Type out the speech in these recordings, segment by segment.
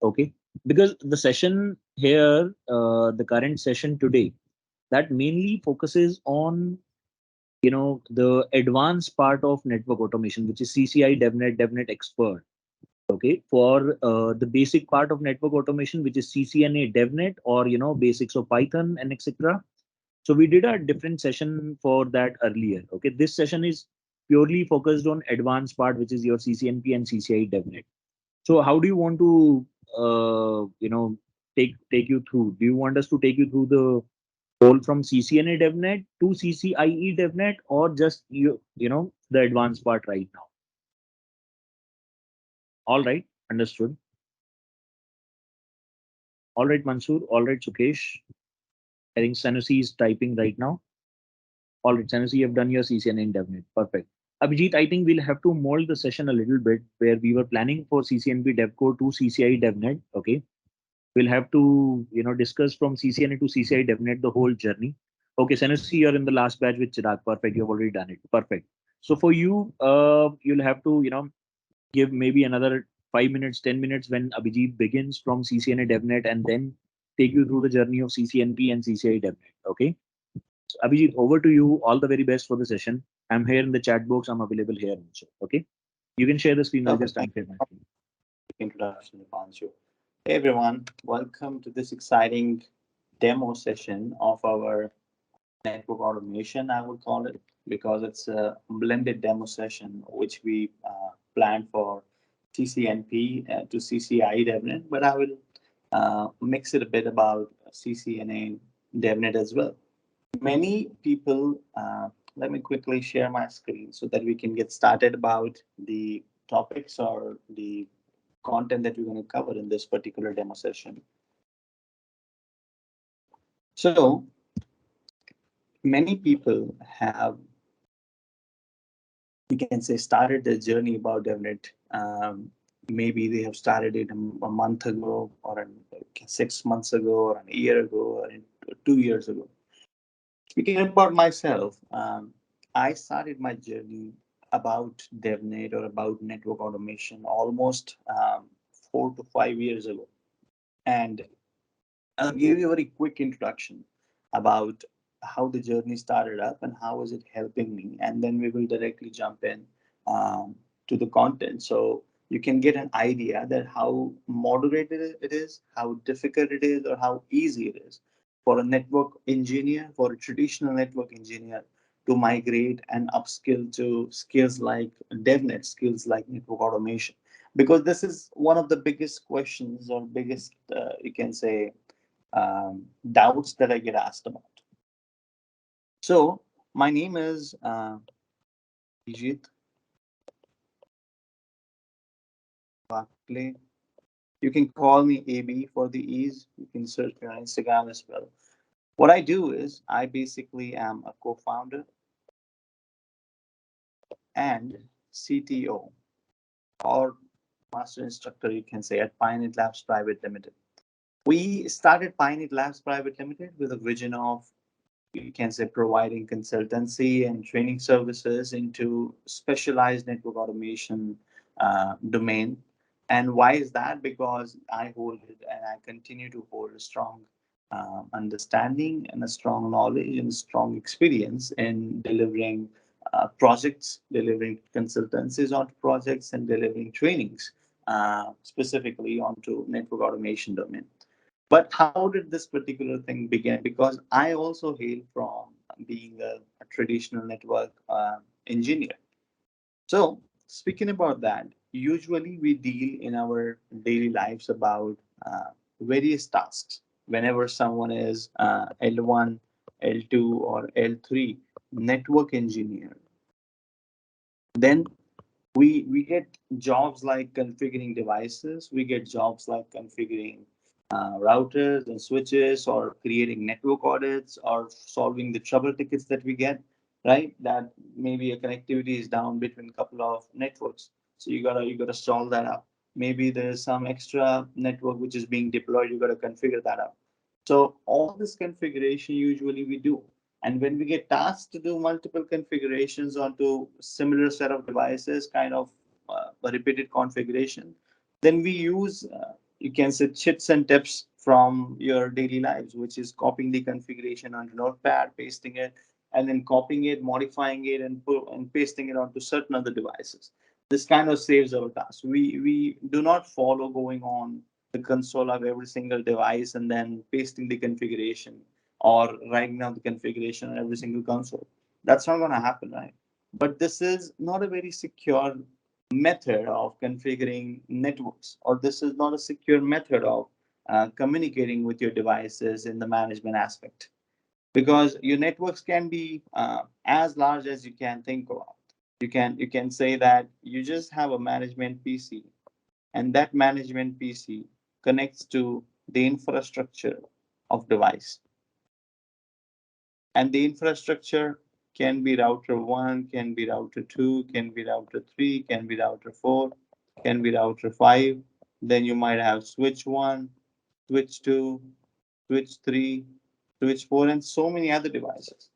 Okay, because the session here, the current session today, that mainly focuses on the advanced part of network automation, which is CCIE DevNet Expert. Okay, for the basic part of network automation, which is CCNA DevNet, or basics of Python and etc. So we did a different session for that earlier. Okay, this session is purely focused on advanced part, which is your CCNP and CCIE DevNet. So how do you want to take you through? Do you want us to take you through the whole from CCNA DevNet to CCIE DevNet, or just the advanced part right now? All right, understood. All right, Mansoor. All right, Sukesh. I think Sanusi is typing right now. All right, Sanusi, you have done your CCNA in DevNet. Perfect. Abhijit, I think we'll have to mold the session a little bit where we were planning for CCNP DevCo to CCIE DevNet. Okay. We'll have to, discuss from CCNA to CCIE DevNet the whole journey. Okay, Sanusi, you're in the last batch with Chirag. Perfect. You've already done it. Perfect. So for you, you'll have to, give maybe another 5 minutes, 10 minutes when Abhijit begins from CCNA DevNet, and then take you through the journey of CCNP and CCIE DevNet. Okay. So Abhijit, over to you. All the very best for the session. I'm here in the chat box. I'm available here also. Okay. You can share the screen. I'll just Thank unshare my screen. introduction, Deepanshu. Hey everyone, welcome to this exciting demo session of our network automation, I would call it, because it's a blended demo session which we planned for CCNP to CCIE DevNet, but I will mix it a bit about CCNA DevNet as well. Many people, let me quickly share my screen so that we can get started about the topics or the content that we're going to cover in this particular demo session. So many people have, you can say, started their journey about DevNet. Maybe they have started it a month ago, or 6 months ago, or a year ago, or 2 years ago. Speaking about myself, I started my journey about DevNet or about network automation almost 4 to 5 years ago. And I'll give you a very quick introduction about how the journey started up and how is it helping me. And then we will directly jump in to the content. So you can get an idea that how moderated it is, how difficult it is, or how easy it is for a network engineer, for a traditional network engineer, to migrate and upskill to skills like DevNet, skills like network automation. Because this is one of the biggest questions or biggest, you can say, doubts that I get asked about. So my name is Vijit Bakle. You can call me AB for the ease. You can search me on Instagram as well. What I do is I basically am a co-founder and CTO, or master instructor, you can say, at PyNet Labs Private Limited. We started PyNet Labs Private Limited with a vision of, you can say, providing consultancy and training services into specialized network automation domain. And why is that? Because I hold it and I continue to hold a strong understanding and a strong knowledge and strong experience in delivering projects, delivering consultancies onto projects, and delivering trainings specifically onto network automation domain. But how did this particular thing begin? Because I also hail from being a traditional network engineer. So speaking about that, usually we deal in our daily lives about various tasks. Whenever someone is L1, L2, or L3 network engineer, then we get jobs like configuring devices, we get jobs like configuring routers and switches, or creating network audits, or solving the trouble tickets that we get, right? That maybe a connectivity is down between a couple of networks, so you gotta solve that up. Maybe there's some extra network which is being deployed, you gotta configure that up. So all this configuration usually we do. And when we get tasked to do multiple configurations onto similar set of devices, kind of a repeated configuration, then we use you can say chits and tips from your daily lives, which is copying the configuration onto Notepad, pasting it, and then copying it, modifying it, and pasting it onto certain other devices. This kind of saves our task. We do not follow going on the console of every single device and then pasting the configuration or writing down the configuration on every single console. That's not going to happen, right? But this is not a very secure method of configuring networks, or this is not a secure method of communicating with your devices in the management aspect, because your networks can be as large as you can think of. You can say that you just have a management PC, and that management PC connects to the infrastructure of device, and the infrastructure can be router 1, can be router 2, can be router 3, can be router 4, can be router 5. Then you might have switch 1, switch 2, switch 3, switch 4, and so many other devices.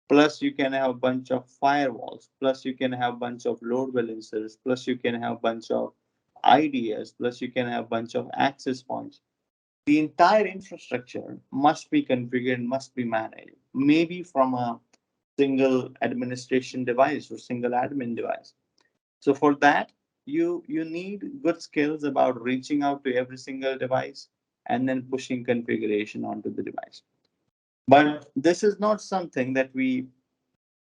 Plus you can have a bunch of firewalls, plus you can have a bunch of load balancers, plus you can have a bunch of IDS, plus you can have a bunch of access points. The entire infrastructure must be configured, must be managed, maybe from a single administration device or single admin device. So for that, you need good skills about reaching out to every single device and then pushing configuration onto the device. But this is not something that we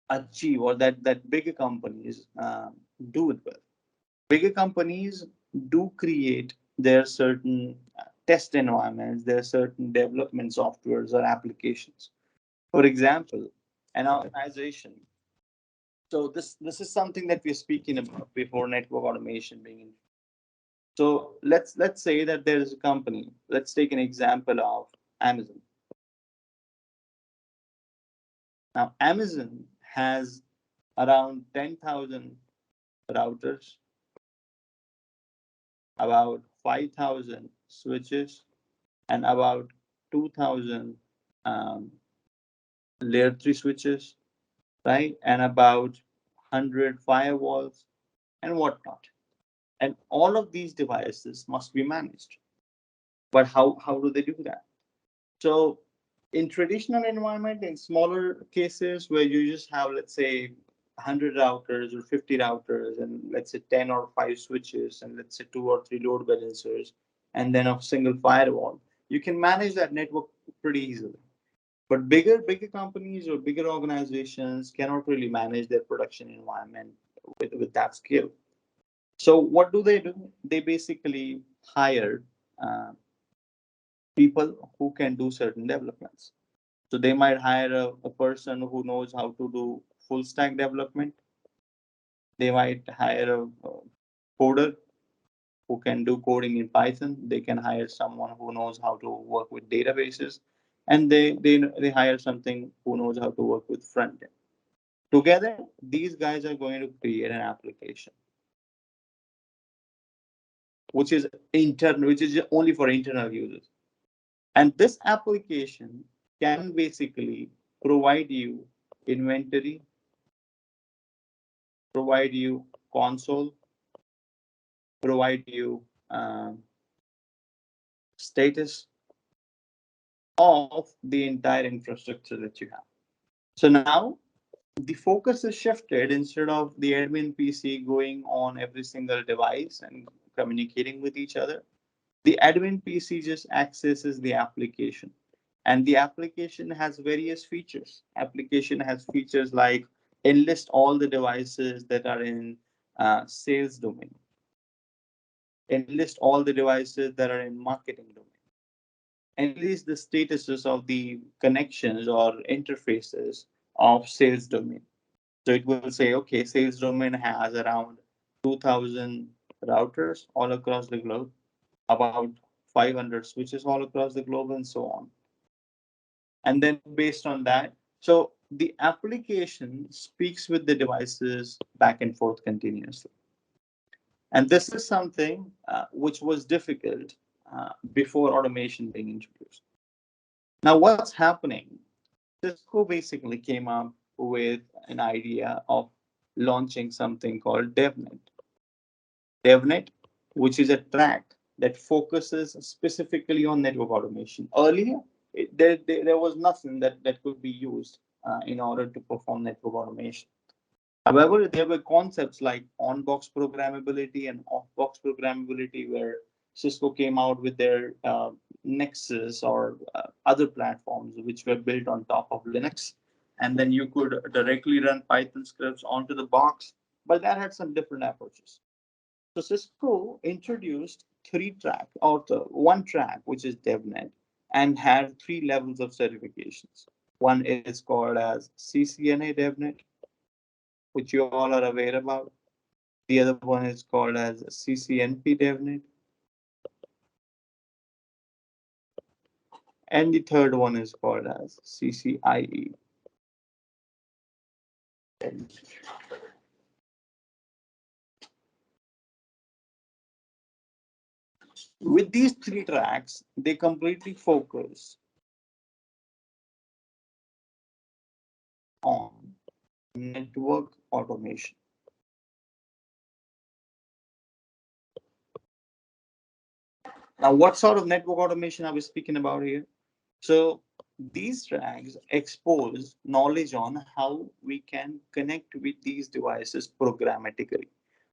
achieve, or that bigger companies do it well. Bigger companies do create their certain test environments, their certain development softwares or applications. For example, an organization. So this is something that we're speaking about before network automation being in. So let's say that there is a company. Let's take an example of Amazon. Now Amazon has around 10,000 routers, about 5,000 switches, and about 2,000 um, layer 3 switches, right? And about 100 firewalls and whatnot. And all of these devices must be managed. But how do they do that? So in traditional environment, in smaller cases where you just have, let's say, 100 routers or 50 routers, and let's say 10 or 5 switches, and let's say 2 or 3 load balancers, and then a single firewall, you can manage that network pretty easily. But bigger companies or bigger organizations cannot really manage their production environment with that scale. So what do? They basically hire uh, people who can do certain developments. So they might hire a person who knows how to do full stack development. They might hire a coder who can do coding in Python. They can hire someone who knows how to work with databases, and they hire something who knows how to work with front end. Together, these guys are going to create an application which is only for internal users. And this application can basically provide you inventory, provide you console, provide you status of the entire infrastructure that you have. So now the focus is shifted. Instead of the admin PC going on every single device and communicating with each other, the admin PC just accesses the application. And the application has various features. Application has features like enlist all the devices that are in sales domain, enlist all the devices that are in marketing domain, enlist the statuses of the connections or interfaces of sales domain. So it will say, okay, sales domain has around 2,000 routers all across the globe, about 500 switches all across the globe, and so on. And then based on that, so the application speaks with the devices back and forth continuously. And this is something which was difficult before automation being introduced. Now, what's happening? Cisco basically came up with an idea of launching something called DevNet. DevNet, which is a track that focuses specifically on network automation. Earlier, there was nothing that could be used in order to perform network automation. However, there were concepts like on-box programmability and off-box programmability, where Cisco came out with their Nexus or other platforms which were built on top of Linux, and then you could directly run Python scripts onto the box. But that had some different approaches. So Cisco introduced three track or the one track, which is DevNet, and had three levels of certifications. One is called as CCNA DevNet, which you all are aware about. The other one is called as CCNP DevNet. And the third one is called as CCIE. With these three tracks, they completely focus on network automation. Now, what sort of network automation are we speaking about here? So these tracks expose knowledge on how we can connect with these devices programmatically,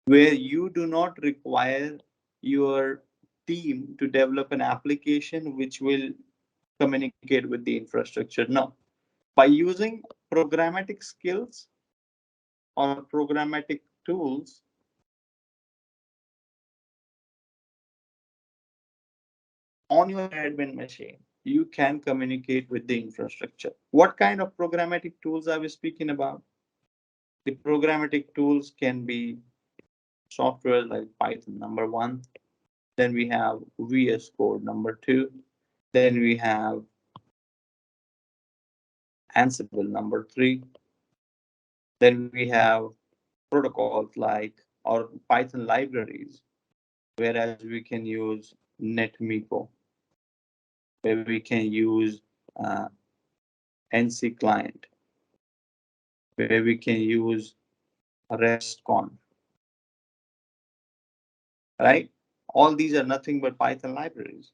where you do not require your team to develop an application which will communicate with the infrastructure. No, by using programmatic skills or programmatic tools, on your admin machine, you can communicate with the infrastructure. What kind of programmatic tools are we speaking about? The programmatic tools can be software like Python, number one. Then we have VS Code, number two. Then we have Ansible, number three. Then we have protocols like or Python libraries, whereas we can use NetMiko, where we can use NC client, where we can use RESTCon, right? All these are nothing but Python libraries.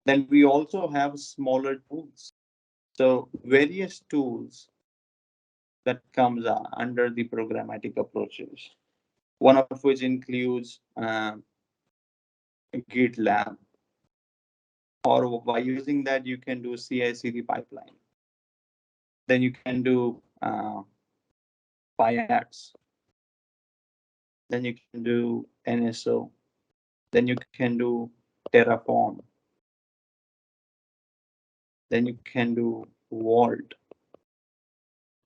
Then we also have smaller tools. So various tools that comes under the programmatic approaches, one of which includes GitLab, or by using that you can do CI/CD pipeline. Then you can do pyats. Then you can do NSO. Then you can do Terraform. Then you can do Vault,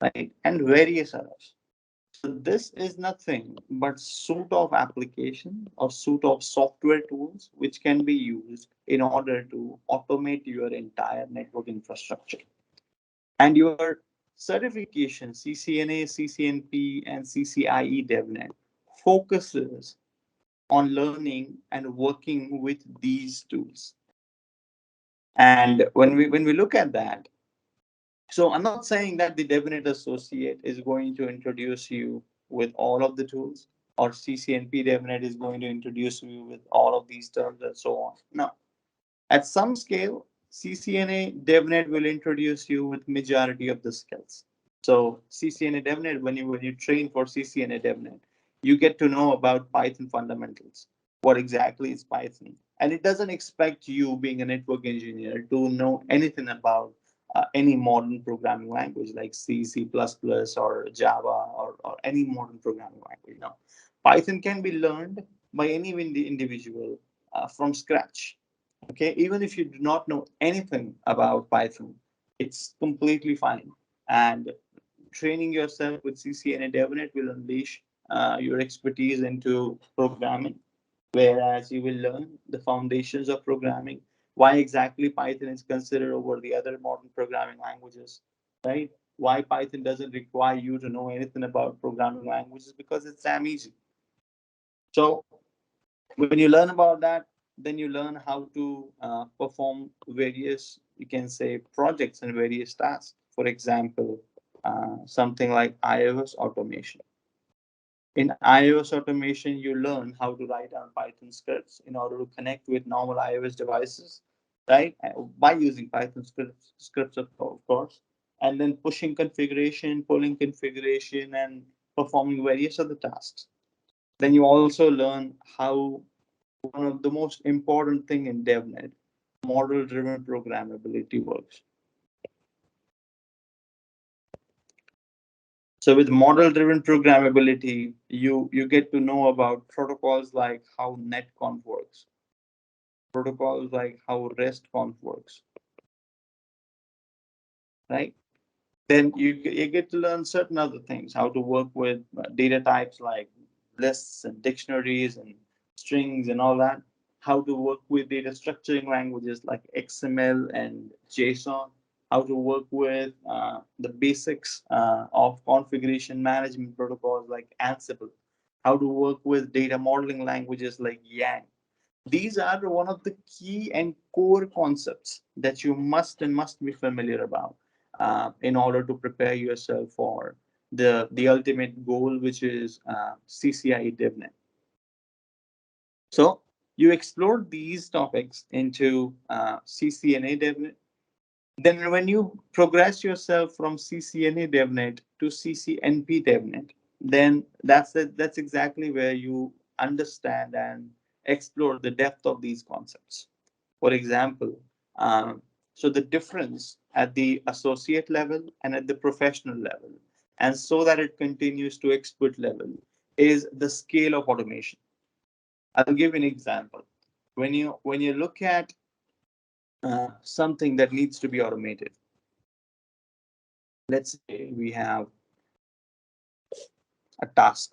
right? And various others. So this is nothing but suite of application or suite of software tools which can be used in order to automate your entire network infrastructure. And your certification, CCNA, CCNP, and CCIE DevNet focuses on learning and working with these tools. And when we look at that, so I'm not saying that the DevNet Associate is going to introduce you with all of the tools, or CCNP DevNet is going to introduce you with all of these terms and so on. No. At some scale, CCNA DevNet will introduce you with majority of the skills. So CCNA DevNet, when you train for CCNA DevNet, you get to know about Python fundamentals. What exactly is Python? And it doesn't expect you, being a network engineer, to know anything about any modern programming language like C, C++, or Java, or any modern programming language. No. Python can be learned by any individual from scratch. Okay, even if you do not know anything about Python, it's completely fine. And training yourself with CCNA DevNet will unleash your expertise into programming, whereas you will learn the foundations of programming, why exactly Python is considered over the other modern programming languages, right? Why Python doesn't require you to know anything about programming languages, because it's damn easy. So when you learn about that, then you learn how to perform various, you can say, projects and various tasks. For example, something like iOS automation. In iOS automation, you learn how to write down Python scripts in order to connect with normal iOS devices, right? By using Python scripts of course, and then pushing configuration, pulling configuration, and performing various other tasks. Then you also learn how one of the most important thing in DevNet, model-driven programmability works. So with model-driven programmability, you get to know about protocols like how netconf works, protocols like how RESTconf works, right? Then you get to learn certain other things, how to work with data types like lists and dictionaries and strings and all that, how to work with data structuring languages like XML and JSON, how to work with the basics of configuration management protocols like Ansible, how to work with data modeling languages like Yang. These are one of the key and core concepts that you must be familiar about in order to prepare yourself for the ultimate goal, which is CCIE DevNet. So you explored these topics into CCNA DevNet. Then when you progress yourself from CCNA DevNet to CCNP DevNet, then that's exactly where you understand and explore the depth of these concepts. For example, um, so the difference at the associate level and at the professional level, and so that it continues to expert level, is the scale of automation. I'll give you an example. When you look at something that needs to be automated, let's say we have a task,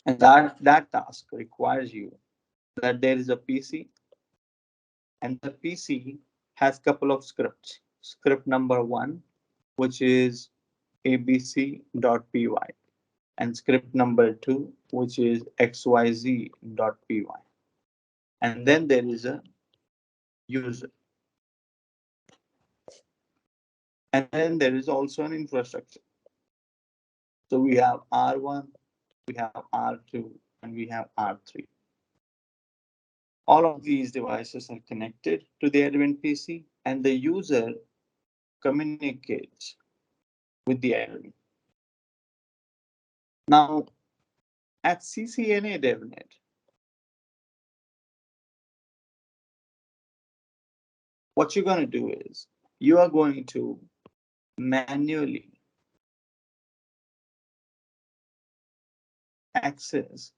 and that task requires you that there is a PC, and the PC has couple of scripts. Script number one, which is abc.py, and script number two, which is xyz.py. And then there is a user, and then there is also an infrastructure. So we have R1, we have R2, and we have R3. All of these devices are connected to the admin PC, and the user communicates with the admin. Now, at CCNA DevNet, what you're going to do is you are going to manually access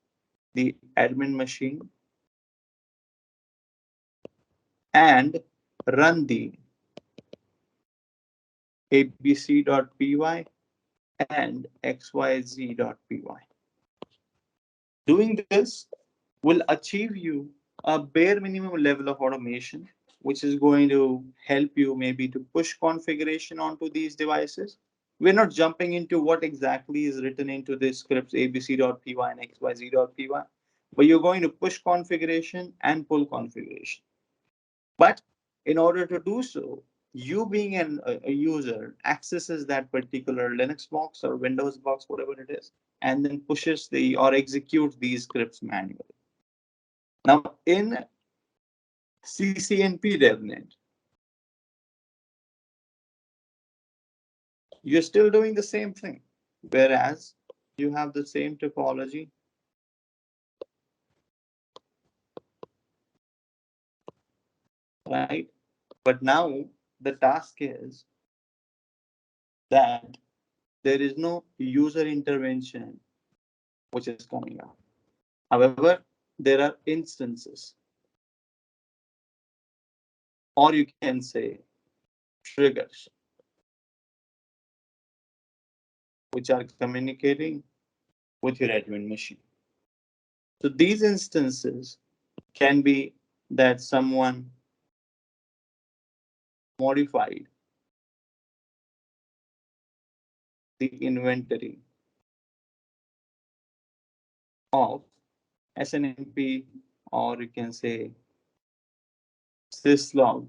the admin machine and run the abc.py and xyz.py. Doing this will achieve you a bare minimum level of automation, which is going to help you maybe to push configuration onto these devices. We're not jumping into what exactly is written into the scripts abc.py and xyz.py, but you're going to push configuration and pull configuration. But in order to do so, you being a user accesses that particular Linux box or Windows box, whatever it is, and then pushes the or executes these scripts manually. Now, in CCNP DevNet, you're still doing the same thing, whereas you have the same topology, right? But now the task is that there is no user intervention which is coming up. However, there are instances, or you can say triggers, which are communicating with your admin machine. So these instances can be that someone modified the inventory of SNMP, or you can say syslog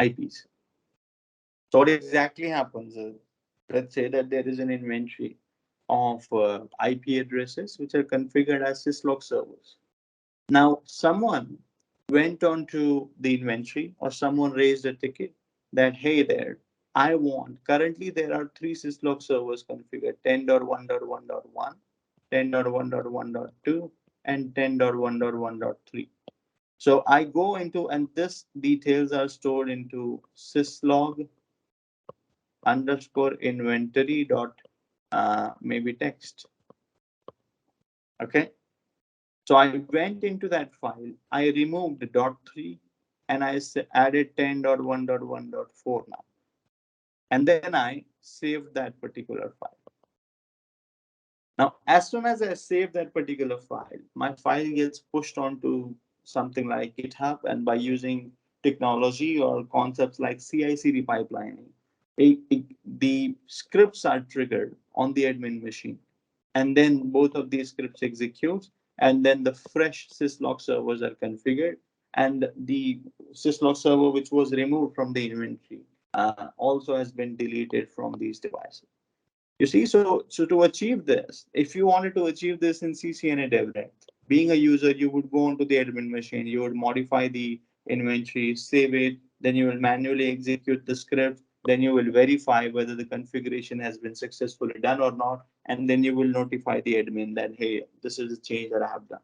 IPs. So what exactly happens is Let's say that there is an inventory of IP addresses which are configured as syslog servers. Now, someone went on to the inventory or someone raised a ticket that, hey there, I want, currently there are three syslog servers configured 10.1.1.1, 10.1.1.2, and 10.1.1.3. So I go into, and this details are stored into syslog underscore inventory dot maybe text. Okay. So I went into that file, I removed the .3 and I added 10.1.1.4 now. And then I saved that particular file. Now, as soon as I save that particular file, my file gets pushed onto something like GitHub, and by using technology or concepts like CI/CD pipelining, the scripts are triggered on the admin machine, and then both of these scripts execute, and then the fresh syslog servers are configured, and the syslog server which was removed from the inventory also has been deleted from these devices. You see, so to achieve this, if you wanted to achieve this in CCNA DevNet, being a user, you would go onto the admin machine, you would modify the inventory, save it, then you will manually execute the script, then you will verify whether the configuration has been successfully done or not, and then you will notify the admin that, hey, this is a change that I have done.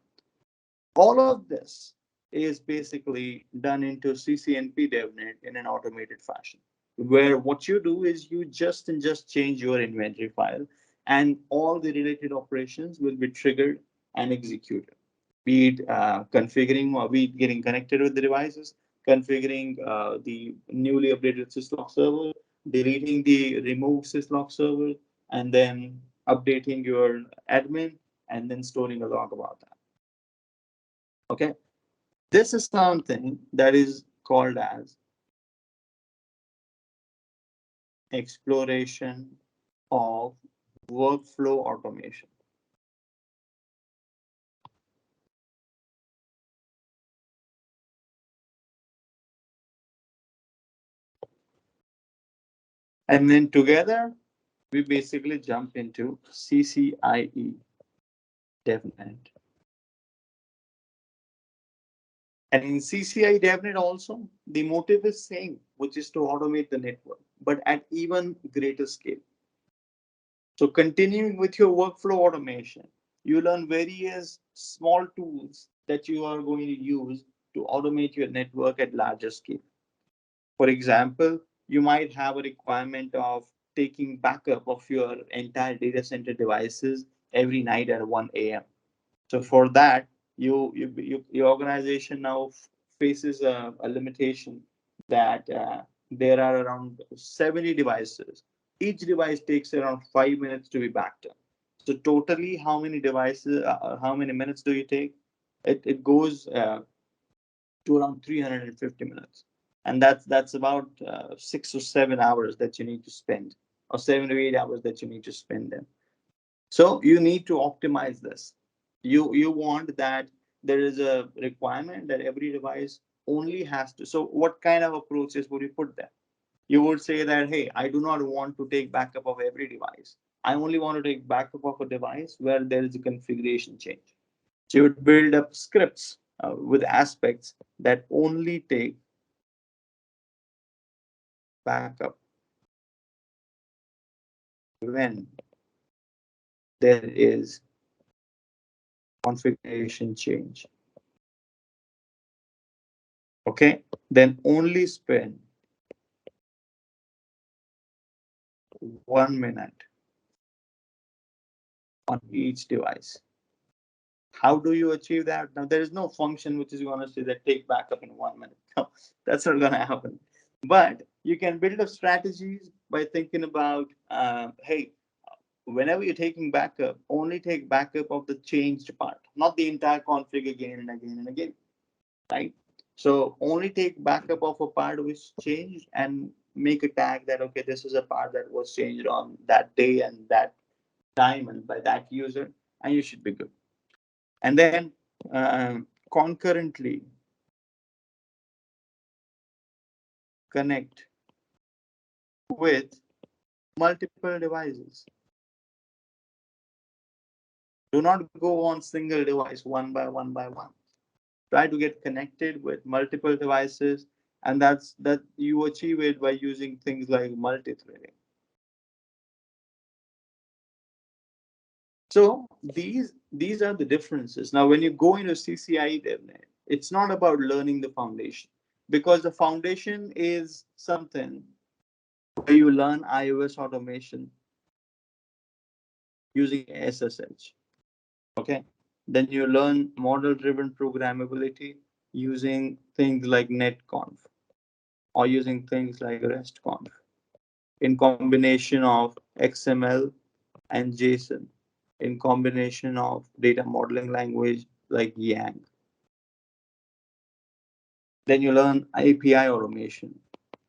All of this is basically done into CCNP DevNet in an automated fashion, where what you do is you just change your inventory file, and all the related operations will be triggered and executed. Be it configuring or be it getting connected with the devices, configuring the newly updated syslog server, deleting the removed syslog server, and then updating your admin, and then storing a log about that. Okay. This is something that is called as exploration of workflow automation. And then together, we basically jump into CCIE DevNet. And in CCIE DevNet also, the motive is same, which is to automate the network, but at even greater scale. So continuing with your workflow automation, you learn various small tools that you are going to use to automate your network at larger scale. For example, you might have a requirement of taking backup of your entire data center devices every night at 1 a.m. So for that, your organization now faces a limitation that there are around 70 devices. Each device takes around 5 minutes to be backed up. So totally, how many devices, how many minutes do you take? It goes to around 350 minutes, and that's about 6 or 7 hours that you need to spend, or 7 to 8 hours that you need to spend in. So you need to optimize this. You want that there is a requirement that every device only has to. So what kind of approaches would you put there? You would say that, hey, I do not want to take backup of every device. I only want to take backup of a device where there is a configuration change. So you would build up scripts with aspects that only take backup when there is configuration change. Okay, then only spend 1 minute on each device. How do you achieve that? Now, there is no function which is going to say that take backup in 1 minute. No, that's not going to happen. But you can build up strategies by thinking about, hey, whenever you're taking backup, only take backup of the changed part, not the entire config again and again and again, right? So only take backup of a part which changed and make a tag that, okay, this is a part that was changed on that day and that time and by that user, and you should be good. And then concurrently connect with multiple devices. Do not go on single device one by one by one. Try to get connected with multiple devices, and that you achieve it by using things like multi-threading. So these are the differences. Now, when you go into CCIE DevNet, it's not about learning the foundation, because the foundation is something where you learn iOS automation using SSH. Okay. Then you learn model-driven programmability using things like netconf or using things like restconf in combination of XML and JSON, in combination of data modeling language like Yang. Then you learn API automation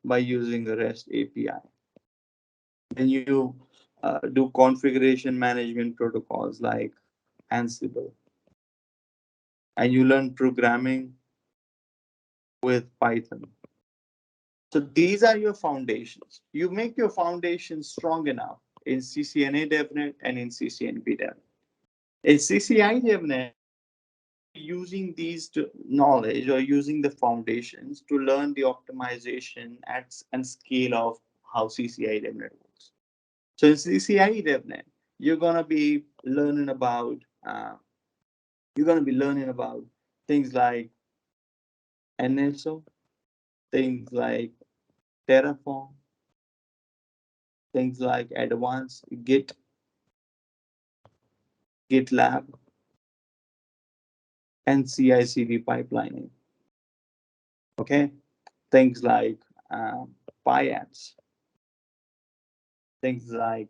by using the REST API. Then you do configuration management protocols like Ansible. And you learn programming with Python. So these are your foundations. You make your foundation strong enough in CCNA DevNet and in CCNP DevNet. In CCIE DevNet, using these knowledge or using the foundations to learn the optimization and scale of how CCIE DevNet works. So in CCIE DevNet, you're gonna be learning about things like NSO, things like Terraform, things like advanced GitLab, and CI/CD pipelining. Okay, things like pyats, things like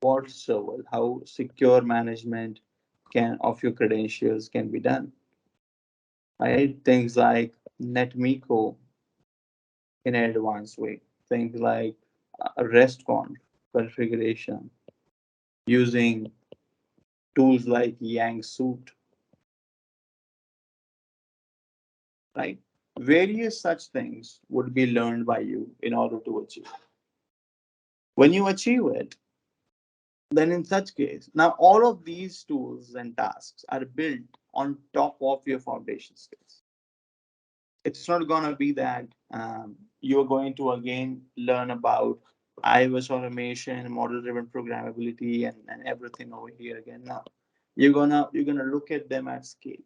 port server, how secure management of your credentials can be done. Right, things like netmiko in an advanced way, things like RESTConf configuration using tools like Yang Suite, right? Various such things would be learned by you in order to achieve. When you achieve it, then in such case, now all of these tools and tasks are built on top of your foundation skills. It's not going to be that you're going to again learn about iOS automation, model-driven programmability, and everything over here again. Now, you're gonna look at them at scale.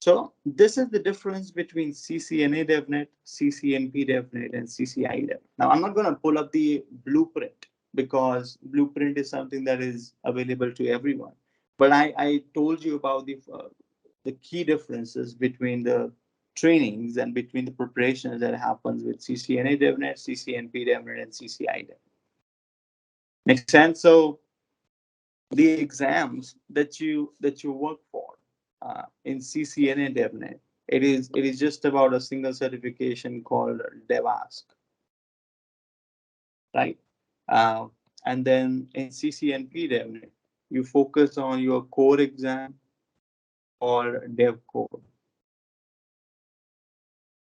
So this is the difference between CCNA DevNet, CCNP DevNet, and CCIE DevNet. Now, I'm not going to pull up the blueprint because blueprint is something that is available to everyone. But I told you about the key differences between the trainings and between the preparations that happens with CCNA DevNet, CCNP DevNet, and CCIE DevNet. Makes sense? So the exams that you work for in CCNA DevNet, it is just about a single certification called Devops, right? Uh, and then in CCNP DevNet, you focus on your core exam or Dev Core,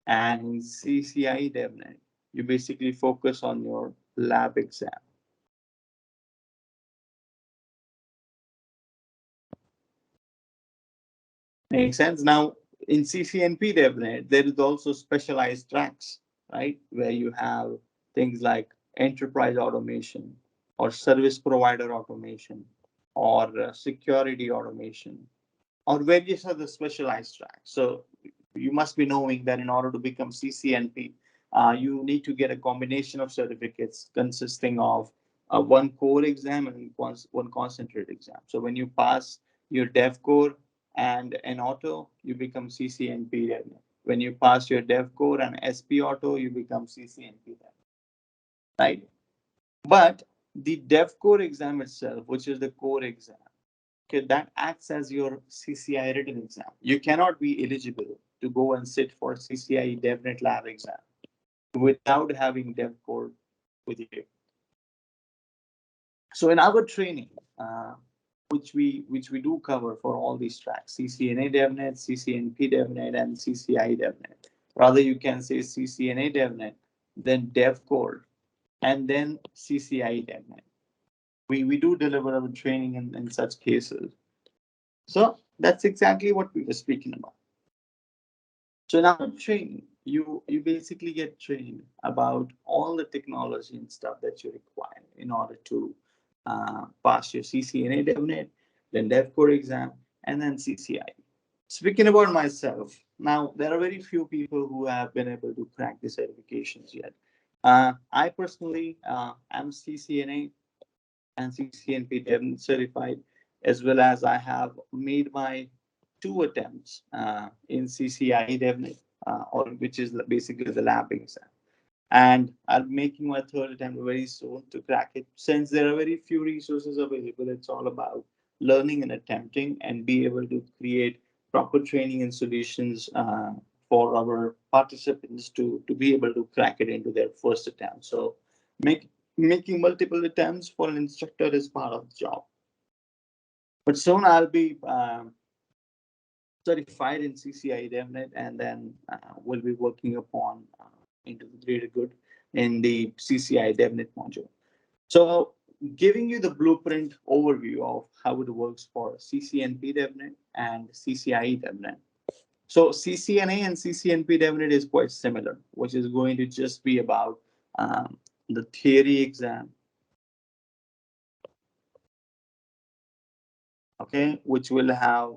and in CCIE DevNet, you basically focus on your lab exam. Makes sense. Now, in CCNP DevNet, there is also specialized tracks, right? Where you have things like enterprise automation or service provider automation or security automation or various other specialized tracks. So you must be knowing that in order to become CCNP, you need to get a combination of certificates consisting of one core exam and one concentrate exam. So when you pass your dev core and an auto, you become CCNP. When you pass your dev core and SP auto, you become CCNP. Right? But the dev core exam itself, which is the core exam, okay, that acts as your CCI written exam. You cannot be eligible to go and sit for CCIE DevNet Lab exam without having dev core with you. So in our training, which we do cover for all these tracks, CCNA DevNet, CCNP DevNet, and CCIE DevNet. Rather, you can say CCNA DevNet, then DevCore, and then CCIE DevNet. We do deliver our training in such cases. So that's exactly what we were speaking about. So now training, you basically get trained about all the technology and stuff that you require in order to pass your CCNA DevNet, then DevCore exam, and then CCIE. Speaking about myself, now there are very few people who have been able to crack the certifications yet. I personally am CCNA and CCNP DevNet certified, as well as I have made my 2 attempts in CCIE DevNet, or which is basically the lab exam. And I'll be making my 3rd attempt very soon to crack it. Since there are very few resources available, it's all about learning and attempting and be able to create proper training and solutions for our participants to be able to crack it into their first attempt. So making multiple attempts for an instructor is part of the job. But soon I'll be certified in CCIE DevNet, and then we'll be working upon into the greater good in the CCIE DevNet module. So giving you the blueprint overview of how it works for CCNP DevNet and CCIE DevNet. So CCNA and CCNP DevNet is quite similar, which is going to just be about the theory exam, okay, which will have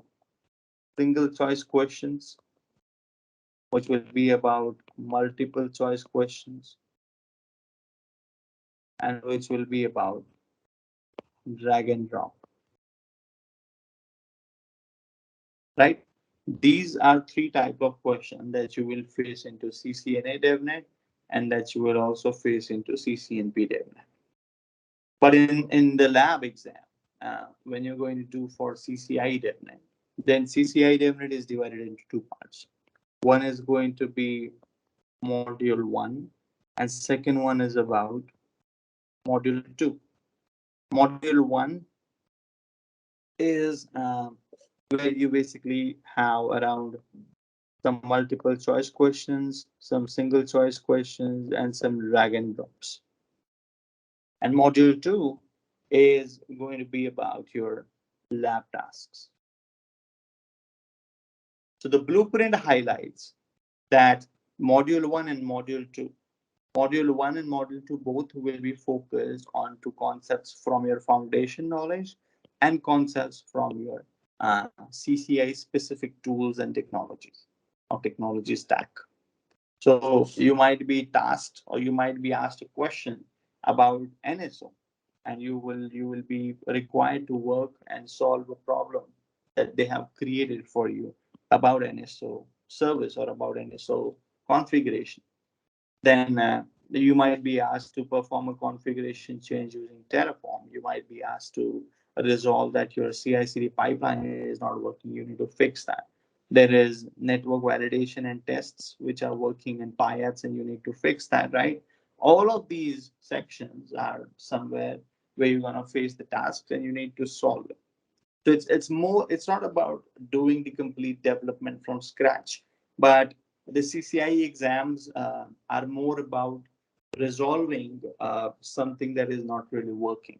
single choice questions, which will be about multiple choice questions, and which will be about drag and drop, right? These are 3 types of questions that you will face into CCNA DevNet and that you will also face into CCNP DevNet. But in the lab exam, when you're going to do for CCIE DevNet, then CCIE DevNet is divided into 2 parts. One is going to be module 1, and second one is about module 2. Module 1 is where you basically have around some multiple choice questions, some single choice questions, and some drag and drops. And module 2 is going to be about your lab tasks. So the blueprint highlights that module 1 and module 2. Module 1 and module 2 both will be focused on 2 concepts from your foundation knowledge and concepts from your CCI specific tools and technologies or technology stack. So you might be tasked or you might be asked a question about NSO, and you will be required to work and solve a problem that they have created for you about NSO service or about NSO configuration. Then you might be asked to perform a configuration change using Terraform. You might be asked to resolve that your CI/CD pipeline is not working. You need to fix that. There is network validation and tests which are working in pyats, and you need to fix that, right? All of these sections are somewhere where you're gonna face the tasks and you need to solve it. So it's not about doing the complete development from scratch, but the CCIE exams are more about resolving something that is not really working.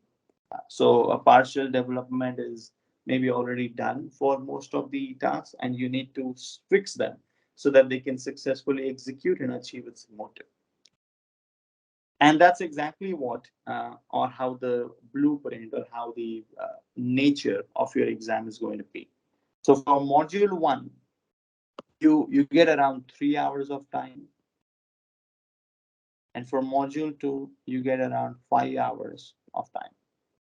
So a partial development is maybe already done for most of the tasks, and you need to fix them so that they can successfully execute and achieve its motive. And that's exactly what or how the blueprint or how the nature of your exam is going to be. So for module 1, you get around 3 hours of time, and for module 2 you get around 5 hours of time.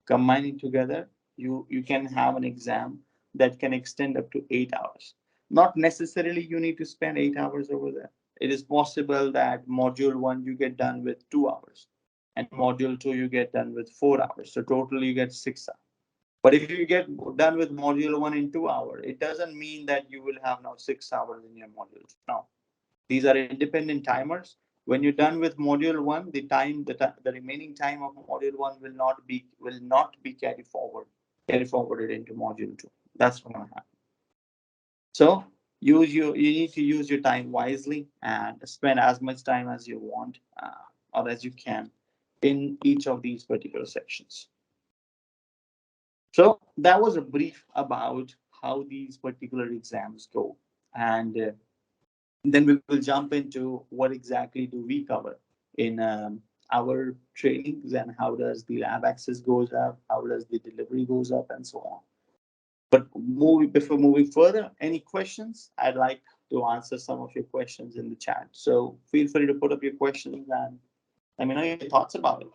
Combining together, you can have an exam that can extend up to 8 hours. Not necessarily you need to spend 8 hours over there. It is possible that module 1 you get done with 2 hours, and module 2 you get done with 4 hours. So totally you get 6 hours. But if you get done with module 1 in 2 hours, it doesn't mean that you will have now 6 hours in your module. No, these are independent timers. When you're done with module 1, the remaining time of module 1 will not be carry forwarded into module 2. That's what gonna happen. So you need to use your time wisely and spend as much time as you want or as you can in each of these particular sections. So that was a brief about how these particular exams go, and then we will jump into what exactly do we cover in our trainings, and how does the lab access goes up, how does the delivery goes up, and so on. But before moving further, any questions? I'd like to answer some of your questions in the chat. So feel free to put up your questions and let me know your thoughts about it.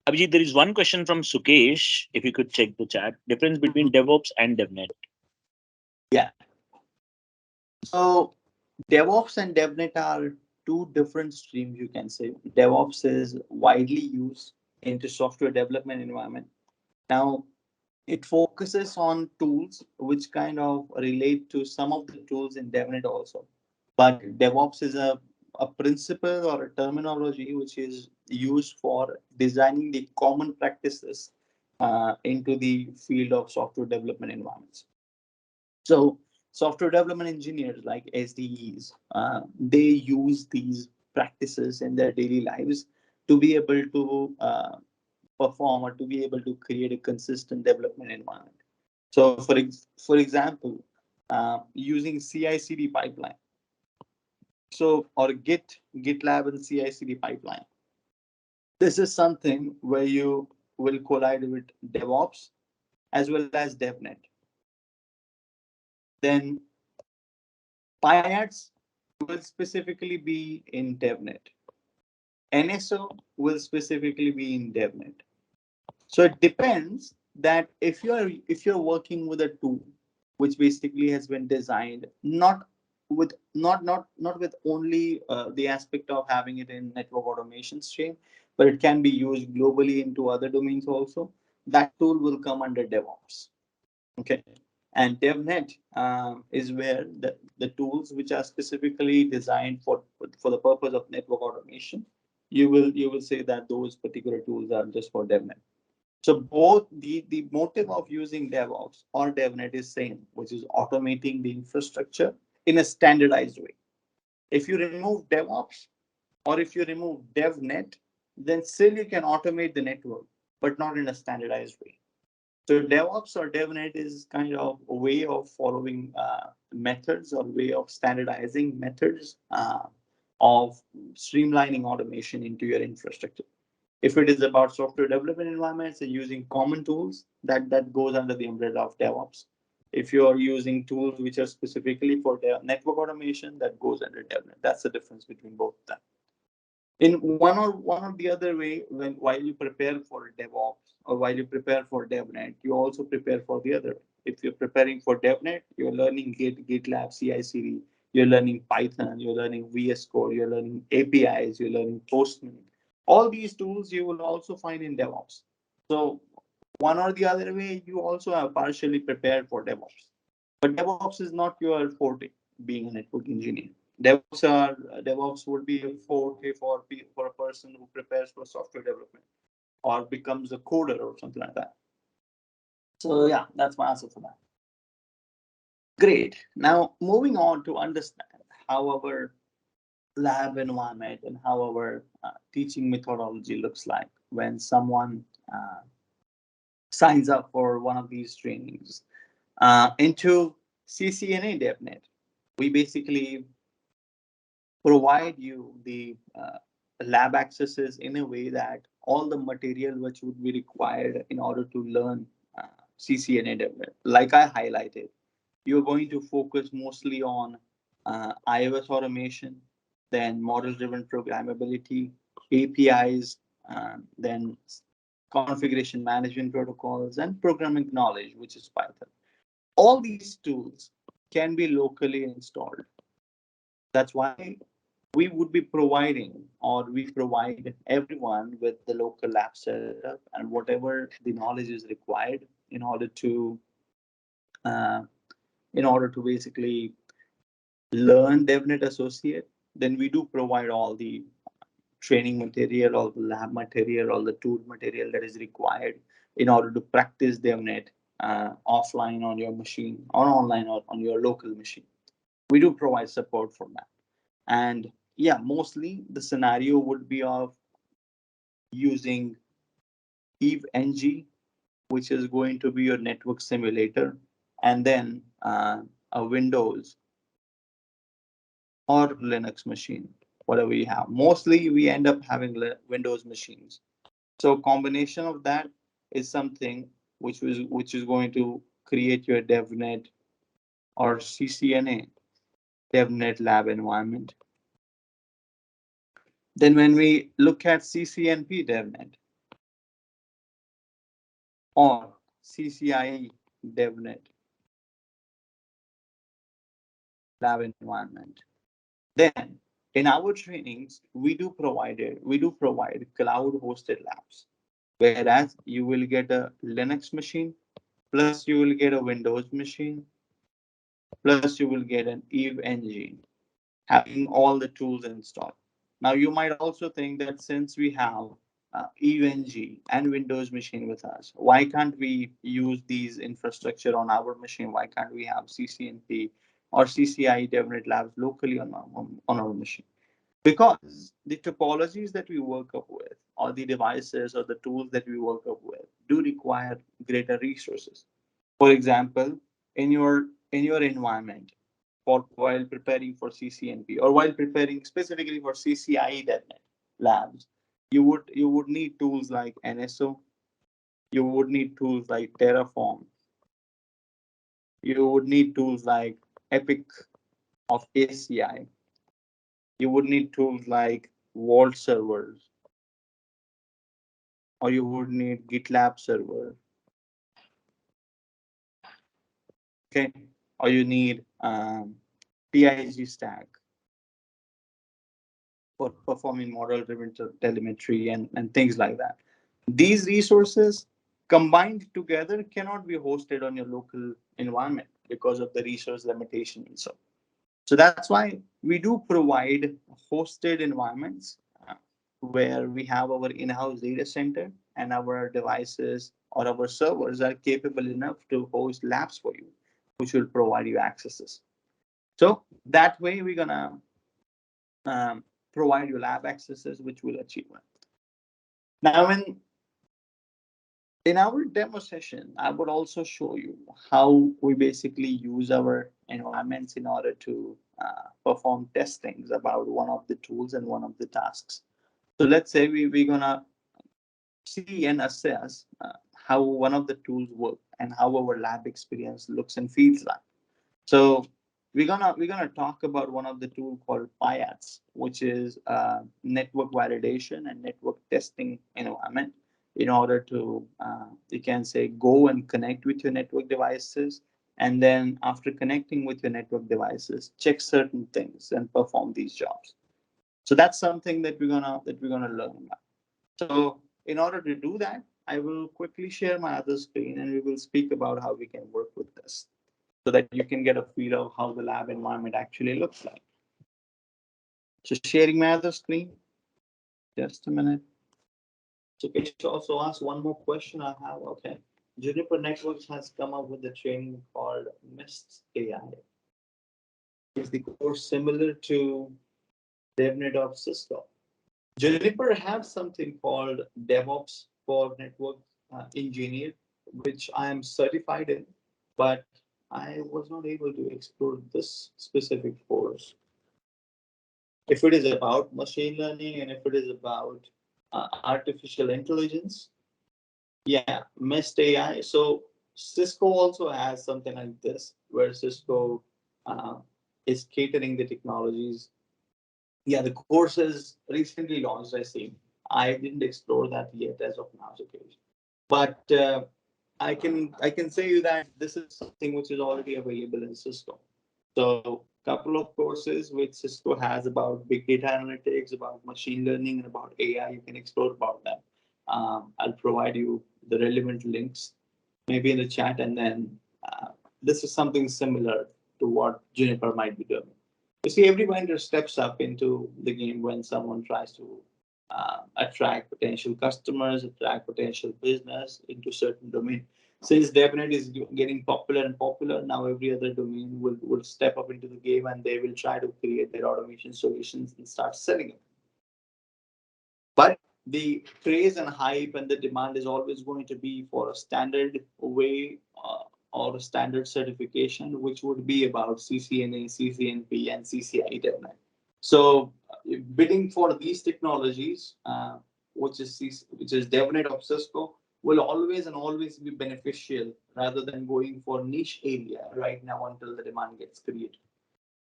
Abhijit, there is one question from Sukesh. If you could check the chat, difference between DevOps and DevNet. Yeah. So DevOps and DevNet are two different streams, you can say. DevOps is widely used into software development environment. Now, it focuses on tools which kind of relate to some of the tools in DevNet also. But DevOps is a principle or a terminology which is used for designing the common practices into the field of software development environments. So software development engineers like SDEs, they use these practices in their daily lives to be able to perform or to be able to create a consistent development environment. So for example, using CI/CD pipeline, so or GitLab and CI/CD pipeline. This is something where you will collide with DevOps as well as DevNet. Then pyats will specifically be in DevNet. NSO will specifically be in DevNet. So it depends that if you're working with a tool which basically has been designed not with only the aspect of having it in network automation stream, but it can be used globally into other domains also. That tool will come under DevOps. Okay. And DevNet is where the tools which are specifically designed for the purpose of network automation, you will say that those particular tools are just for DevNet. So both the motive of using DevOps or DevNet is same, which is automating the infrastructure in a standardized way. If you remove DevOps or if you remove DevNet, then still you can automate the network, but not in a standardized way. So DevOps or DevNet is kind of a way of following methods or way of standardizing methods of streamlining automation into your infrastructure. If it is about software development environments and using common tools, that goes under the umbrella of DevOps. If you are using tools which are specifically for network automation, that goes under DevNet. That's the difference between both of them. In one or the other way, while you prepare for DevOps or while you prepare for DevNet, you also prepare for the other. If you're preparing for DevNet, you're learning GitLab, CI/CD, you're learning Python, you're learning VS Code, you're learning APIs, you're learning Postman. All these tools you will also find in DevOps. So one or the other way, you also are partially prepared for DevOps. But DevOps is not your forte, being a network engineer. DevOps would be a forte for a person who prepares for software development or becomes a coder or something like that. So yeah, that's my answer for that. Great. Now moving on to understand how our lab environment and how our teaching methodology looks like when someone signs up for one of these trainings into CCNA DevNet. We basically provide you the lab accesses in a way that all the material which would be required in order to learn CCNA development, like I highlighted, you're going to focus mostly on iOS automation, then model-driven programmability, APIs, then configuration management protocols, and programming knowledge, which is Python. All these tools can be locally installed. That's why we would be providing, or we provide everyone with the local lab setup and whatever the knowledge is required uh, in order to basically learn DevNet Associate. Then we do provide all the training material, all the lab material, all the tool material that is required in order to practice DevNet offline on your machine or online or on your local machine. We do provide support for that. And yeah, mostly the scenario would be of using EVE-NG, which is going to be your network simulator, and then a Windows or Linux machine, whatever you have. Mostly we end up having Windows machines. So combination of that is something which is going to create your DevNet or CCNA DevNet lab environment. Then when we look at CCNP DevNet or CCIE DevNet lab environment, then in our trainings we do provide cloud hosted labs, whereas you will get a Linux machine, plus you will get a Windows machine, plus you will get an EVE-NG, having all the tools installed. Now you might also think that since we have EVE-NG and Windows machine with us, why can't we use these infrastructure on our machine? Why can't we have CCNP or CCIE DevNet Labs locally on our machine? Because the topologies that we work up with, or the devices or the tools that we work up with, do require greater resources. For example, in your environment, for while preparing for CCNP or while preparing specifically for CCIE DevNet Labs, you would need tools like NSO, you would need tools like Terraform, you would need tools like Epic of ACI, you would need tools like Vault servers, or you would need GitLab server, okay, or you need PIG stack for performing model-driven telemetry and things like that. These resources combined together cannot be hosted on your local environment because of the resource limitation. So that's why we do provide hosted environments where we have our in-house data center and our devices or our servers are capable enough to host labs for you, which will provide you accesses. So that way we're gonna um, provide you lab accesses, which will achieve it. Now, in our demo session, I would also show you how we basically use our environments in order to perform testings about one of the tools and one of the tasks. So let's say we're gonna see and assess how one of the tools work and how our lab experience looks and feels like. So we're gonna talk about one of the tool called pyats, which is network validation and network testing environment in order to you can say go and connect with your network devices, and then after connecting with your network devices, check certain things and perform these jobs. So that's something that we're gonna learn about. So in order to do that, I will quickly share my other screen and we will speak about how we can work with this so that you can get a feel of how the lab environment actually looks like. So sharing my other screen, just a minute. So can you also ask one more question I have? Okay. Juniper Networks has come up with a training called Mist AI. Is the course similar to DevNet of Cisco? Juniper has something called Devops for network engineer, which I am certified in, but I was not able to explore this specific course. If it is about machine learning and if it is about artificial intelligence, yeah, Mist AI. So Cisco also has something like this, where Cisco uh, is catering the technologies. Yeah, the course is recently launched, I see. I didn't explore that yet as of now, okay. But I can say you that this is something which is already available in Cisco. So couple of courses which Cisco has about big data analytics, about machine learning, and about AI. You can explore about that. I'll provide you the relevant links, maybe in the chat, and then this is something similar to what Juniper might be doing. You see, every vendor steps up into the game when someone tries to attract potential customers, attract potential business into certain domain. since DevNet is getting popular and popular, now every other domain will step up into the game and they will try to create their automation solutions and start selling it. But the craze and hype and the demand is always going to be for a standard way or a standard certification, which would be about CCNA, CCNP, and CCIE DevNet. So bidding for these technologies, which is DevNet of Cisco, will always and always be beneficial rather than going for niche area right now until the demand gets created.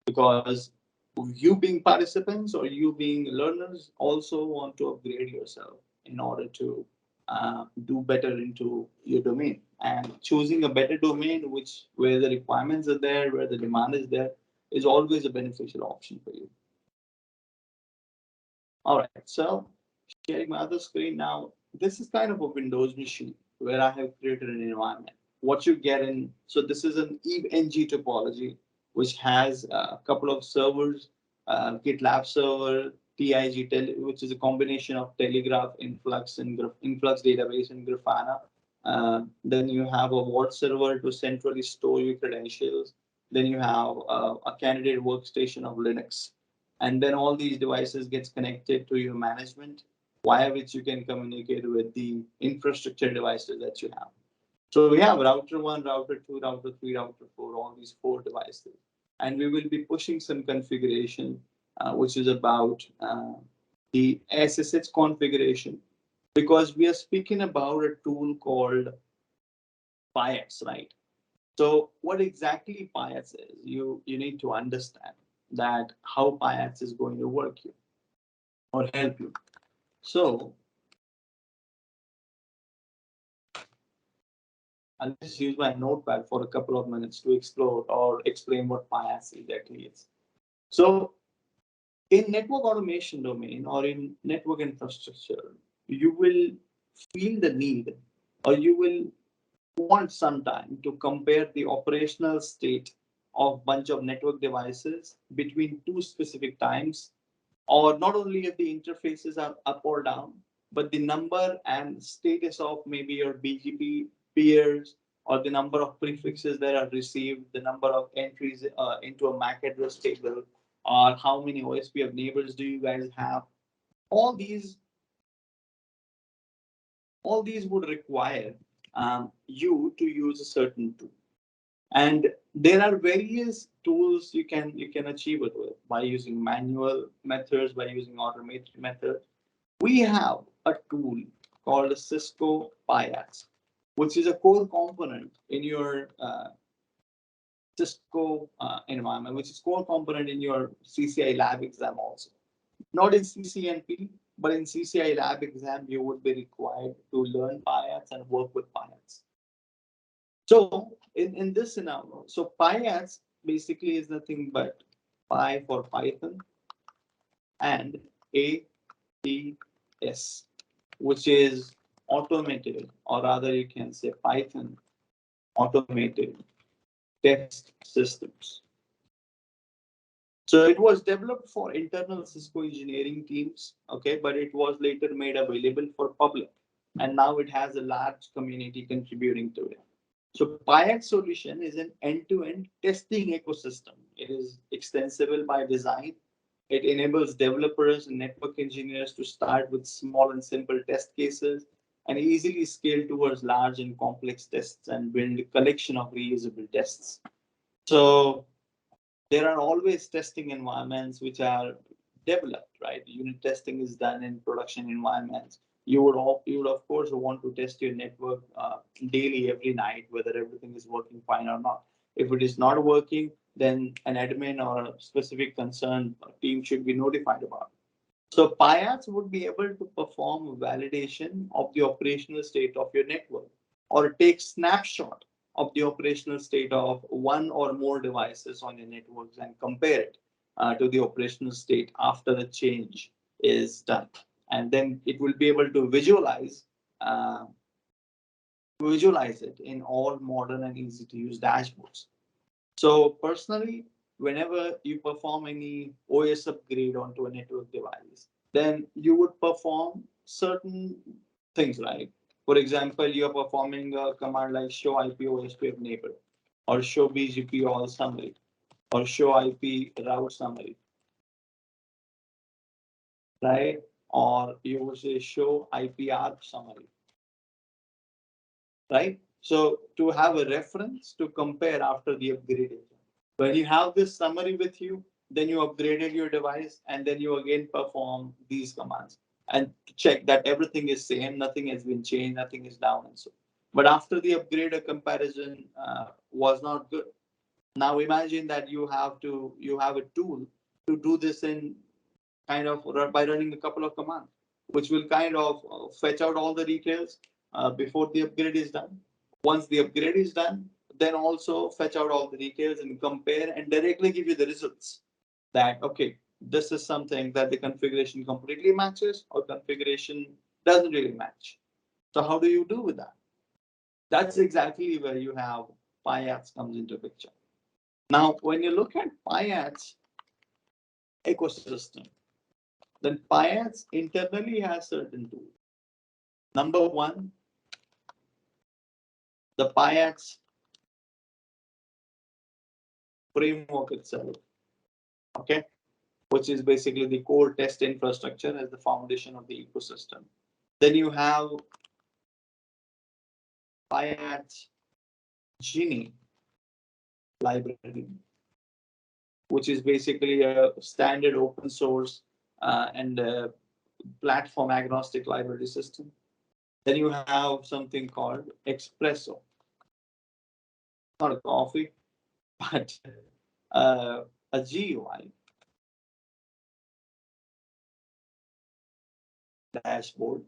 Because you being participants or you being learners also want to upgrade yourself in order to do better into your domain, and choosing a better domain which where the requirements are there, where the demand is there, is always a beneficial option for you. All right, so sharing my other screen now. This is kind of a Windows machine where I have created an environment. What you get in, so this is an EVE-NG topology, which has a couple of servers, GitLab server, TIG, which is a combination of Telegraph, Influx, and Influx database and Grafana. Then you have a Vault server to centrally store your credentials. Then you have a candidate workstation of Linux, and then all these devices gets connected to your management, via which you can communicate with the infrastructure devices that you have. So we have router 1, router 2, router 3, router 4, all these 4 devices. And we will be pushing some configuration, which is about the SSH configuration, because we are speaking about a tool called pyats, right? So what exactly pyats is, you need to understand that how pyats is going to work you or help you. So I'll just use my notepad for a couple of minutes to explore or explain what pyats exactly is. So in network automation domain or in network infrastructure, you will feel the need, or you will want some time to compare the operational state of bunch of network devices between 2 specific times, or not only if the interfaces are up or down, but the number and status of maybe your BGP peers, or the number of prefixes that are received, the number of entries into a MAC address table, or how many OSPF neighbors do you guys have. All these, all these would require you to use a certain tool. And there are various tools you can achieve it with by using manual methods, by using automated methods. We have a tool called Cisco pyats, which is a core component in your Cisco environment, which is core component in your CCI lab exam also. Not in CCNP, but in CCI lab exam, you would be required to learn pyats and work with pyats. So in this scenario, so pyats basically is nothing but Py for Python and ATS, which is automated, or rather you can say Python automated test systems. So it was developed for internal Cisco engineering teams, okay, but it was later made available for public, and now it has a large community contributing to it. So Pyat solution is an end-to-end testing ecosystem. It is extensible by design. It enables developers and network engineers to start with small and simple test cases and easily scale towards large and complex tests and build a collection of reusable tests. So there are always testing environments which are developed, right? Unit testing is done in production environments. You would of course want to test your network daily, every night, whether everything is working fine or not. If it is not working, then an admin or a specific concern team should be notified about. So pyats would be able to perform validation of the operational state of your network, or take snapshot of the operational state of one or more devices on your networks and compare it to the operational state after a change is done. And then it will be able to uh, visualize it in all modern and easy to use dashboards. So personally, whenever you perform any OS upgrade onto a network device, then you would perform certain things like For example, you're performing a command like show IP OSP of neighbor, or show BGP all summary, or show IP route summary, right? Or you would say show IPR summary, right? So to have a reference to compare after the upgradation. When you have this summary with you, then you upgraded your device and then you again perform these commands and check that everything is same, nothing has been changed, nothing is down and so. But after the upgrade, a comparison was not good. Now imagine that you have a tool to do this in kind of by running a couple of commands, which will kind of fetch out all the details before the upgrade is done. Once the upgrade is done, then also fetch out all the details and compare and directly give you the results that, okay, this is something that the configuration completely matches or configuration doesn't really match. So how do you do with that? That's exactly where you have pyats comes into picture. Now, when you look at pyats ecosystem, then pyats internally has certain tools. Number one, the pyats framework itself, okay, which is basically the core test infrastructure as the foundation of the ecosystem. Then you have pyats Genie library, which is basically a standard open source and platform agnostic library system. Then you have something called Espresso, not a coffee, but a GUI dashboard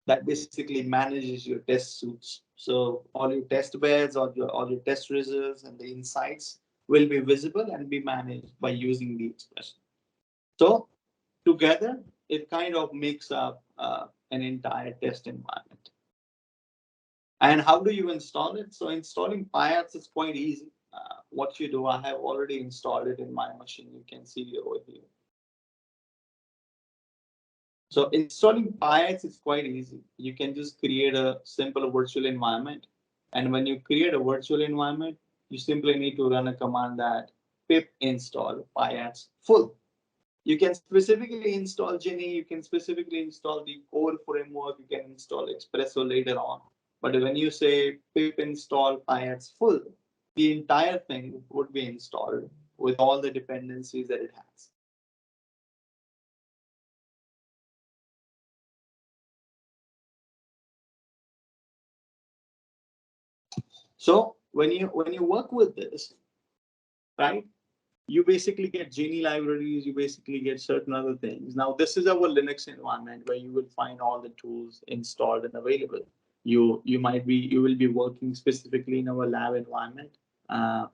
that basically manages your test suites. So all your test beds or all your test results and the insights will be visible and be managed by using the expression. So together, it kind of makes up an entire test environment. And how do you install it? So installing pyats is quite easy. What you do, I have already installed it in my machine. You can see it over here. So installing pyats is quite easy. You can just create a simple virtual environment. And when you create a virtual environment, you simply need to run a command that pip install pyats full. You can specifically install Genie, you can specifically install the core framework, you can install Espresso later on. But when you say pip install pyats full, the entire thing would be installed with all the dependencies that it has. So when you work with this, right, you basically get Genie libraries, you basically get certain other things. Now this is our Linux environment where you will find all the tools installed and available. You will be working specifically in our lab environment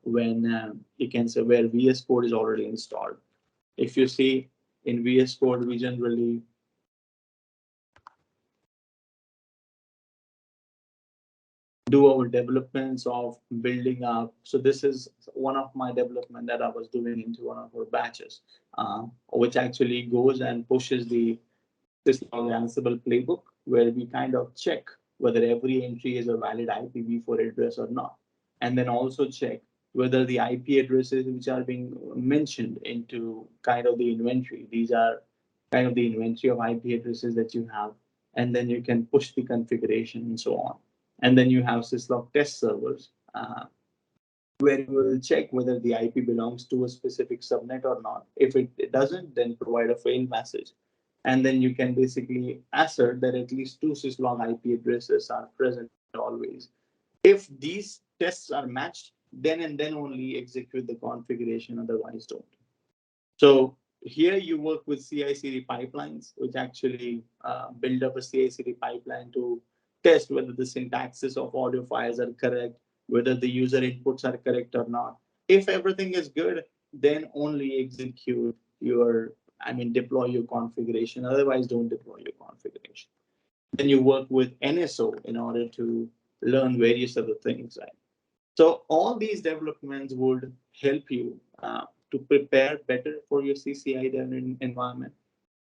when you can say where VS Code is already installed. If you see in VS Code, we generally do our developments of building up. So this is one of my development that I was doing into one of our batches, which actually goes and pushes this Ansible playbook where we kind of check whether every entry is a valid IPv4 address or not, and then also check whether the IP addresses which are being mentioned into kind of the inventory, these are kind of the inventory of IP addresses that you have, and then you can push the configuration and so on. And then you have syslog test servers, where you will check whether the IP belongs to a specific subnet or not. If it doesn't, then provide a fail message. And then you can basically assert that at least two syslog IP addresses are present always. If these tests are matched, then and then only execute the configuration, otherwise don't. So here you work with CI/CD pipelines, which actually build up a CI/CD pipeline to test whether the syntaxes of audio files are correct, whether the user inputs are correct or not. If everything is good, then only execute your, deploy your configuration. Otherwise, don't deploy your configuration. Then you work with NSO in order to learn various other things, right? So all these developments would help you to prepare better for your CCIE environment.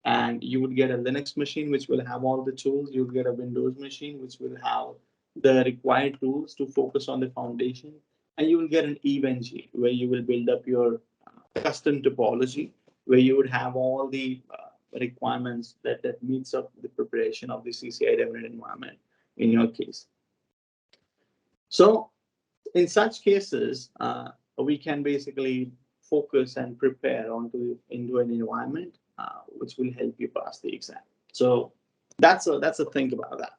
And you would get a Linux machine, which will have all the tools. You'll get a Windows machine, which will have the required tools to focus on the foundation. And you will get an EVNG, where you will build up your custom topology, where you would have all the requirements that meets up the preparation of the CCIE DevNet environment in your case. So in such cases, we can basically focus and prepare into an environment which will help you pass the exam. So that's a thing about that.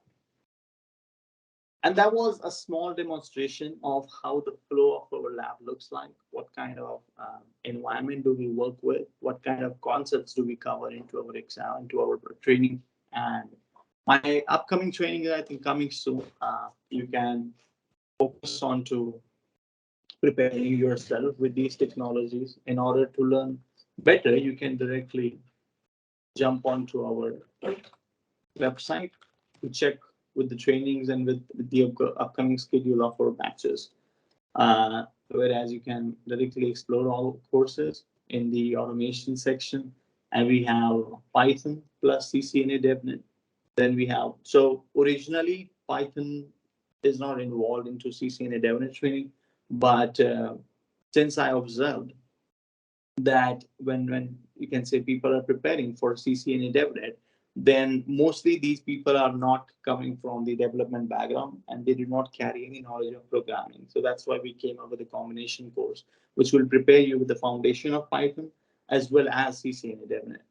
And that was a small demonstration of how the flow of our lab looks like. What kind of environment do we work with? What kind of concepts do we cover into our exam, into our training? And my upcoming training is, I think, coming soon. You can focus on to preparing yourself with these technologies. In order to learn better, you can directly jump onto our website to check with the trainings and with the upcoming schedule of our batches. Whereas you can directly explore all courses in the automation section, and we have Python plus CCNA DevNet. Then we have, so originally Python is not involved into CCNA DevNet training, but since I observed that when you can say people are preparing for CCNA DevNet, then mostly these people are not coming from the development background and they do not carry any knowledge of programming. So that's why we came up with a combination course, which will prepare you with the foundation of Python as well as CCNA DevNet.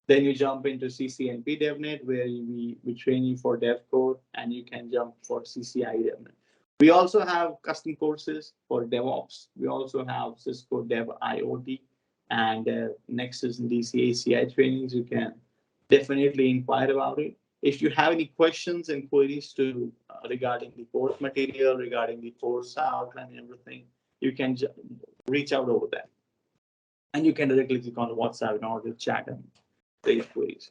Then you jump into CCNP DevNet, where we train you for dev code, and you can jump for CCIE DevNet. We also have custom courses for DevOps. We also have Cisco Dev IoT and Nexus and DCACI trainings. You can definitely inquire about it. If you have any questions and queries to regarding the course material, regarding the course outline and everything, you can reach out over there. And you can directly click on WhatsApp in order to chat and raise queries.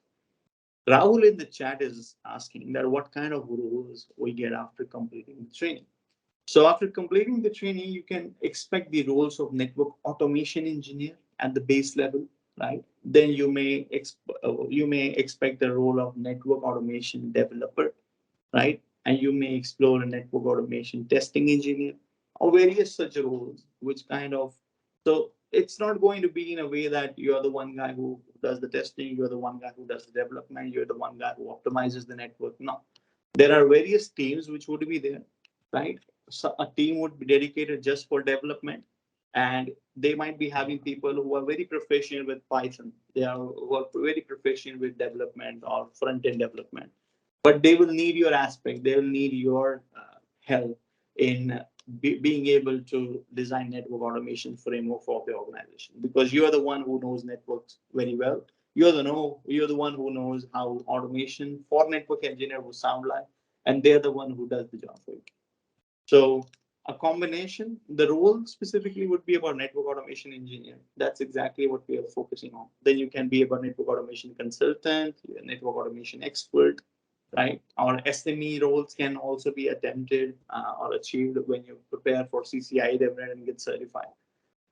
Rahul in the chat is asking that what kind of roles we get after completing the training. So after completing the training, you can expect the roles of network automation engineer at the base level, right? Then you may expect the role of network automation developer, right? And you may explore a network automation testing engineer or various such roles, which kind of, so it's not going to be in a way that you're the one guy who does the testing, you're the one guy who does the development, you're the one guy who optimizes the network. No, there are various teams which would be there, right? So a team would be dedicated just for development, and they might be having people who are very proficient with Python. They are who are very proficient with development or front end development, but they will need your aspect. They will need your help in being able to design network automation framework for the organization, because you are the one who knows networks very well. You're the one who knows how automation for network engineer will sound like, and they're the one who does the job for you. So a combination, the role specifically would be about network automation engineer. That's exactly what we are focusing on. Then you can be about network automation consultant, network automation expert, right? Or SME roles can also be attempted or achieved when you prepare for CCIE DevNet and get certified.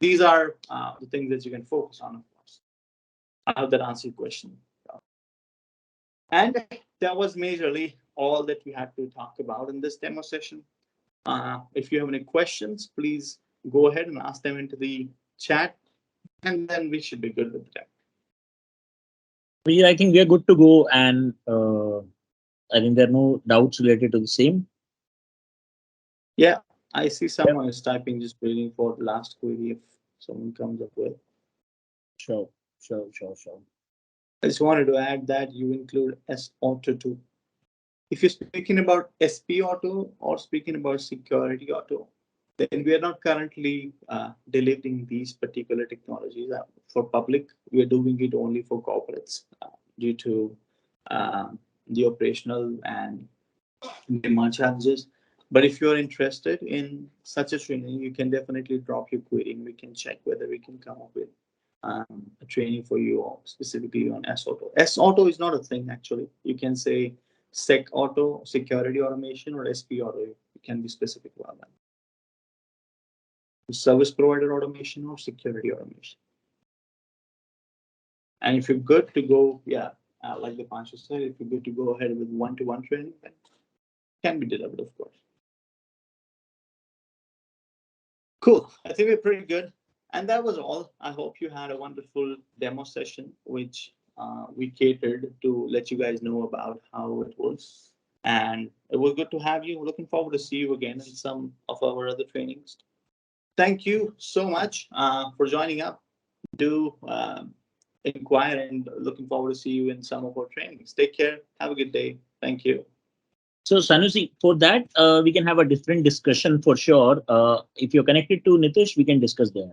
These are the things that you can focus on, of course. I hope that answers your question. And that was majorly all that we had to talk about in this demo session. If you have any questions, please go ahead and ask them into the chat, and then we should be good with that. I think we are good to go, and I think there are no doubts related to the same. Yeah, I see someone is typing, just waiting for the last query if someone comes up with. Sure. I just wanted to add that you include S Auto too. If you're speaking about SP Auto or speaking about Security Auto, then we are not currently delivering these particular technologies for public. We are doing it only for corporates due to the operational and demand challenges. But if you're interested in such a training, you can definitely drop your query and we can check whether we can come up with a training for you specifically on S Auto. S Auto is not a thing, actually. You can say Sec Auto, Security Automation, or SP Auto. You can be specific about that. Service provider automation or security automation. And if you're good to go, yeah, like Deepanshu said, if you're good to go ahead with one-to-one training, then can be delivered, of course. Cool. I think we're pretty good. And that was all. I hope you had a wonderful demo session, which we catered to let you guys know about how it was. And it was good to have you. Looking forward to see you again in some of our other trainings. Thank you so much for joining up. Do inquire, and looking forward to see you in some of our trainings. Take care. Have a good day. Thank you. So Sanusi, for that, we can have a different discussion for sure. If you're connected to Nitish, we can discuss there.